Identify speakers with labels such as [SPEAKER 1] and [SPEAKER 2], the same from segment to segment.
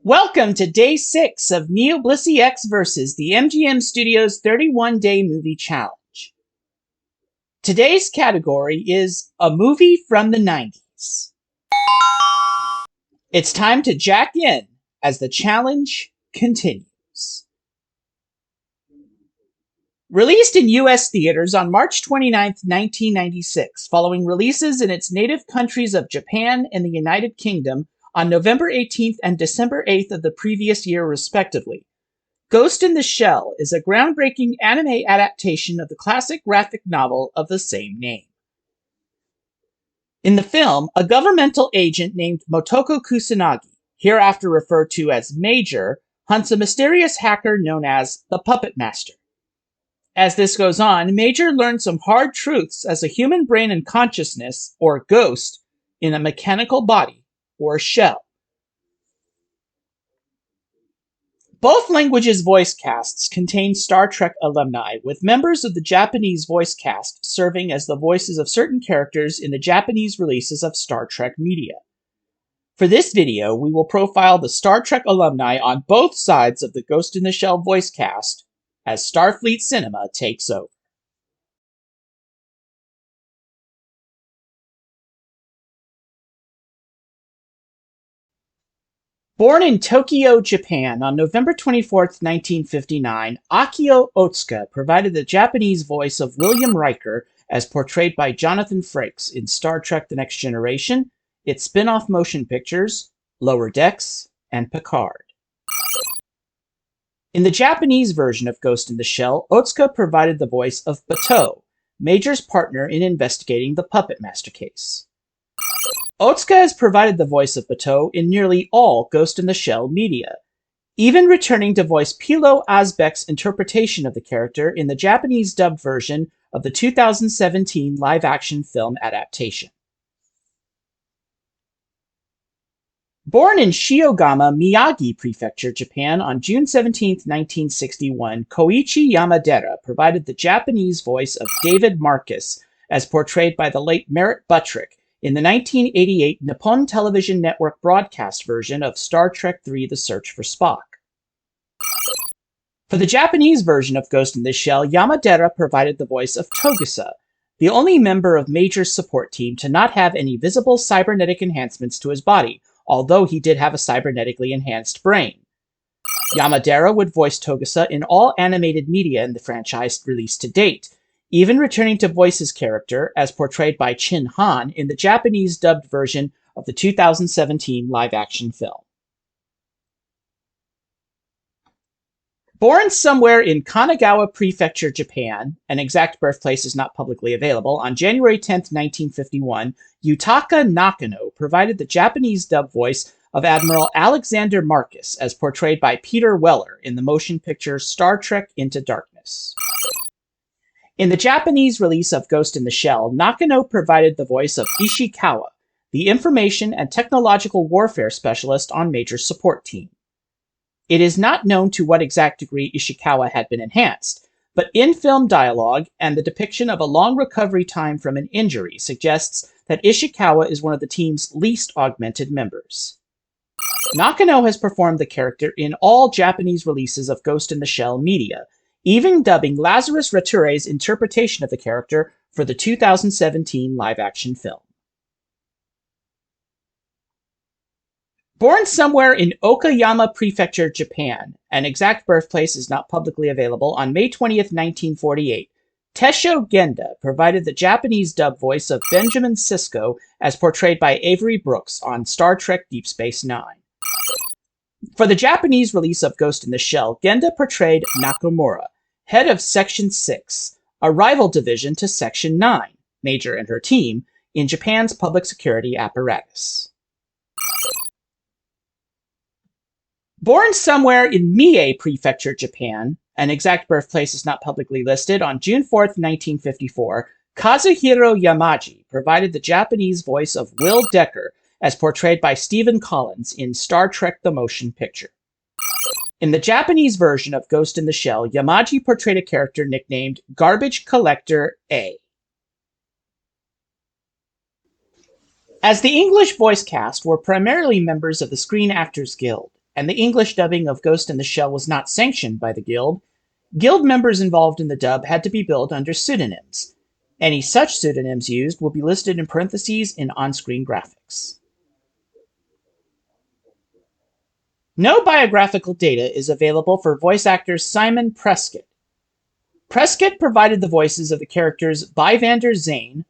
[SPEAKER 1] Welcome to Day 6 of NeoBlisseyX versus the MGM Studios 31-Day Movie Challenge. Today's category is a movie from the 90s. It's time to jack in as the challenge continues. Released in U.S. theaters on March 29, 1996, following releases in its native countries of Japan and the United Kingdom on November 18th and December 8th of the previous year, respectively. Ghost in the Shell is a groundbreaking anime adaptation of the classic graphic novel of the same name. In the film, a governmental agent named Motoko Kusanagi, hereafter referred to as Major, hunts a mysterious hacker known as the Puppet Master. As this goes on, Major learns some hard truths as a human brain and consciousness, or ghost, in a mechanical body, or shell. Both languages' voice casts contain Star Trek alumni, with members of the Japanese voice cast serving as the voices of certain characters in the Japanese releases of Star Trek media. For this video, we will profile the Star Trek alumni on both sides of the Ghost in the Shell voice cast as Starfleet Cinema takes over. Born in Tokyo, Japan on November 24, 1959, Akio Otsuka provided the Japanese voice of William Riker as portrayed by Jonathan Frakes in Star Trek The Next Generation, its spin-off motion pictures, Lower Decks, and Picard. In the Japanese version of Ghost in the Shell, Otsuka provided the voice of Batou, Major's partner in investigating the Puppet Master case. Otsuka has provided the voice of Batou in nearly all Ghost in the Shell media, even returning to voice Pilo Asbæk's interpretation of the character in the Japanese dubbed version of the 2017 live-action film adaptation. Born in Shiogama, Miyagi Prefecture, Japan on June 17, 1961, Koichi Yamadera provided the Japanese voice of David Marcus as portrayed by the late Merritt Buttrick in the 1988 Nippon Television Network broadcast version of Star Trek III: The Search for Spock. For the Japanese version of Ghost in the Shell, Yamadera provided the voice of Togusa, the only member of Major's support team to not have any visible cybernetic enhancements to his body, although he did have a cybernetically enhanced brain. Yamadera would voice Togusa in all animated media in the franchise released to date, even returning to voice his character, as portrayed by Chin Han, in the Japanese dubbed version of the 2017 live-action film. Born somewhere in Kanagawa Prefecture, Japan, an exact birthplace is not publicly available, on January 10, 1951, Yutaka Nakano provided the Japanese dub voice of Admiral Alexander Marcus, as portrayed by Peter Weller in the motion picture Star Trek Into Darkness. In the Japanese release of Ghost in the Shell, Nakano provided the voice of Ishikawa, the information and technological warfare specialist on Major's support team. It is not known to what exact degree Ishikawa had been enhanced, but in-film dialogue and the depiction of a long recovery time from an injury suggests that Ishikawa is one of the team's least augmented members. Nakano has performed the character in all Japanese releases of Ghost in the Shell media, even dubbing Lazarus Rature's interpretation of the character for the 2017 live-action film. Born somewhere in Okayama Prefecture, Japan, an exact birthplace is not publicly available, on May 20, 1948, Tesho Genda provided the Japanese dub voice of Benjamin Sisko as portrayed by Avery Brooks on Star Trek Deep Space Nine. For the Japanese release of Ghost in the Shell, Genda portrayed Nakamura, head of Section 6, a rival division to Section 9, Major and her team, in Japan's public security apparatus. Born somewhere in Mie Prefecture, Japan, an exact birthplace is not publicly listed, on June 4, 1954, Kazuhiro Yamaji provided the Japanese voice of Will Decker as portrayed by Stephen Collins in Star Trek The Motion Picture. In the Japanese version of Ghost in the Shell, Yamaji portrayed a character nicknamed Garbage Collector A. As the English voice cast were primarily members of the Screen Actors Guild, and the English dubbing of Ghost in the Shell was not sanctioned by the Guild, Guild members involved in the dub had to be billed under pseudonyms. Any such pseudonyms used will be listed in parentheses in on-screen graphics. No biographical data is available for voice actor Simon Prescott. Prescott provided the voices of the characters Byvander Zane,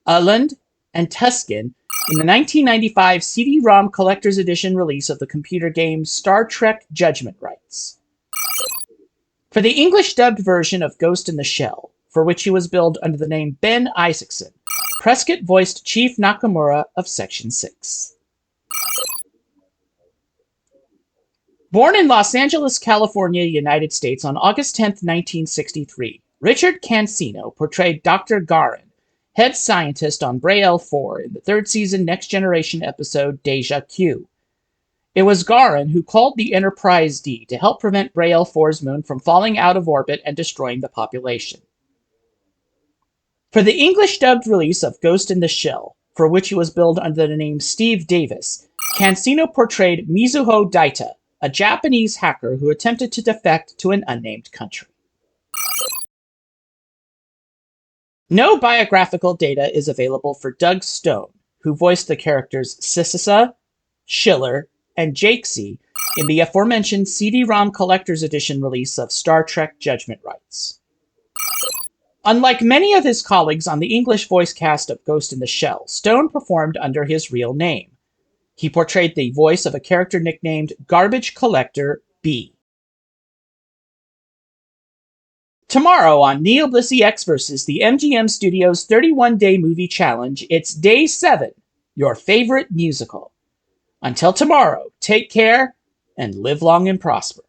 [SPEAKER 1] Ulland, and Tusken in the 1995 CD-ROM Collector's Edition release of the computer game Star Trek Judgment Rights. For the English-dubbed version of Ghost in the Shell, for which he was billed under the name Ben Isaacson, Prescott voiced Chief Nakamura of Section 6. Born in Los Angeles, California, United States on August 10, 1963, Richard Cancino portrayed Dr. Garin, head scientist on Braille 4 in the third season Next Generation episode Deja Q. It was Garin who called the Enterprise D to help prevent Braille 4's moon from falling out of orbit and destroying the population. For the English-dubbed release of Ghost in the Shell, for which he was billed under the name Steve Davis, Cancino portrayed Mizuho Daita, a Japanese hacker who attempted to defect to an unnamed country. No biographical data is available for Doug Stone, who voiced the characters Sissisa, Schiller, and Jakesy in the aforementioned CD-ROM Collector's Edition release of Star Trek Judgment Rights. Unlike many of his colleagues on the English voice cast of Ghost in the Shell, Stone performed under his real name. He portrayed the voice of a character nicknamed Garbage Collector B. Tomorrow on NeoBlisseyX versus the MGM Studios 31-Day Movie Challenge, it's Day 7, your favorite musical. Until tomorrow, take care and live long and prosper.